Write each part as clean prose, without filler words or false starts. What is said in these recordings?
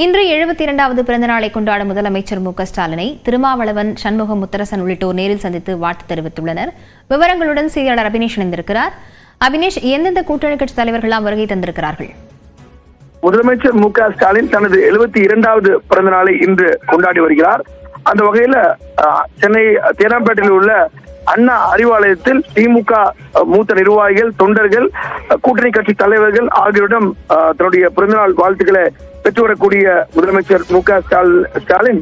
இன்று 72வது பிறந்த நாளை கொண்டாடும் முதலமைச்சர் ஸ்டாலினை திருமாவளவன், சண்முகம், முத்தரசன் உள்ளிட்டோர் நேரில் சந்தித்து வாழ்த்து தெரிவித்துள்ளனர். விவரங்களுடன் செய்தியாளர் அபினேஷ் இணைந்திருக்கிறார். அபினேஷ், எந்தெந்த கூட்டணி கட்சி தலைவர்களாம் வருகை தந்திருக்கிறார்கள்? முதலமைச்சர் ஸ்டாலின் தனது 72வது பிறந்த நாளை இன்று கொண்டாடி வருகிறார். அந்த வகையில சென்னை தேனாம்பேட்டையில் உள்ள அண்ணா அறிவாலயத்தில் திமுக மூத்த நிர்வாகிகள், தொண்டர்கள், கூட்டணி கட்சி தலைவர்கள் ஆகியோரிடம் தன்னுடைய பிறந்தநாள் வாழ்த்துக்களை பெற்று வரக்கூடிய முதலமைச்சர் ஸ்டாலின்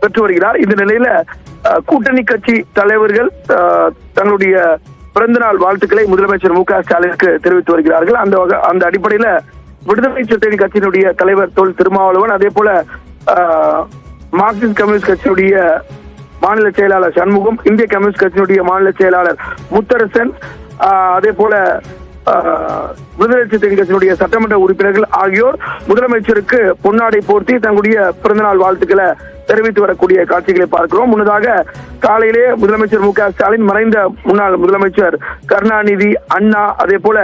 பெற்று வருகிறார். இந்த நிலையில கூட்டணி கட்சி தலைவர்கள் தங்களுடைய பிறந்தநாள் வாழ்த்துக்களை முதலமைச்சர் ஸ்டாலினுக்கு தெரிவித்து வருகிறார்கள். அந்த அடிப்படையில விடுதலை சிறுத்தைகள் கட்சியினுடைய தலைவர் தொல் திருமாவளவன், அதே போல மார்க்சிஸ்ட் கம்யூனிஸ்ட் கட்சியினுடைய மாநில செயலாளர் சண்முகம், இந்திய கம்யூனிஸ்ட் கட்சியினுடைய மாநில செயலாளர் முத்தரசன், அதே போல விடுதலை சிறுத்தைகள் கட்சியினுடைய சட்டமன்ற உறுப்பினர்கள் ஆகியோர் முதலமைச்சருக்கு பொன்னாடை போர்த்தி தங்களுடைய பிறந்தநாள் வாழ்த்துக்களை தெரிவித்து வரக்கூடிய காட்சிகளை பார்க்கிறோம். முன்னதாக காலையிலே முதலமைச்சர் ஸ்டாலின் மறைந்த முன்னாள் முதலமைச்சர் கருணாநிதி, அண்ணா, அதே போல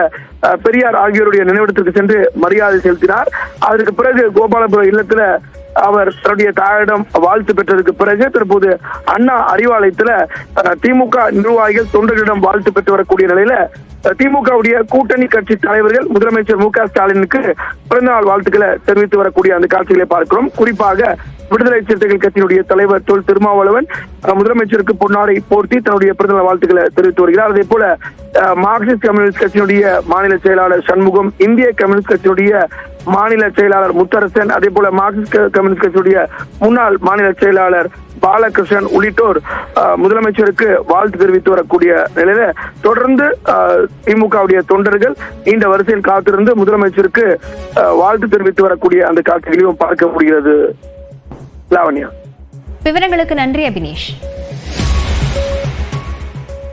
பெரியார் ஆகியோருடைய நினைவிடத்திற்கு சென்று மரியாதை செலுத்தினார். அதற்கு பிறகு கோபாலபுரம் இல்லத்துல அவர் தன்னுடைய தாயிடம் வாழ்த்து பெற்றதற்கு பிறகு தற்போது அண்ணா அறிவாலயத்துல திமுக நிர்வாகிகள், தொண்டர்களிடம் வாழ்த்து பெற்று வரக்கூடிய நிலையில திமுகவுடைய கூட்டணி கட்சி தலைவர்கள் முதலமைச்சர் ஸ்டாலினுக்கு பிறந்தநாள் வாழ்த்துக்களை தெரிவித்து வரக்கூடிய அந்த காட்சிகளை பார்க்கிறோம். குறிப்பாக விடுதலை சிறுத்தைகள் கட்சியினுடைய தலைவர் தொல் திருமாவளவன் முதலமைச்சருக்கு பொன்னாடை போர்த்தி தன்னுடைய பிறந்தநாள் வாழ்த்துக்களை தெரிவித்து வருகிறார். அதே போல மார்க்சிஸ்ட் கம்யூனிஸ்ட் கட்சியினுடைய மாநில செயலாளர் சண்முகம், இந்திய கம்யூனிஸ்ட் கட்சியினுடைய மாநில செயலாளர் முத்தரசன், அதே போல மார்க்சிஸ்ட் கம்யூனிஸ்ட் கட்சியுடைய முன்னாள் மாநில செயலாளர் பாலகிருஷ்ணன் உள்ளிட்டோர் முதலமைச்சருக்கு வாழ்த்து தெரிவித்து வரக்கூடிய நிலையில தொடர்ந்து திமுகவுடைய தொண்டர்கள் நீண்ட வரிசையில் காத்திருந்து முதலமைச்சருக்கு வாழ்த்து தெரிவித்து வரக்கூடிய அந்த காட்சிகளையும் பார்க்க முடிகிறது. லாவண்யா, விவரங்களுக்கு நன்றி அபினேஷ்.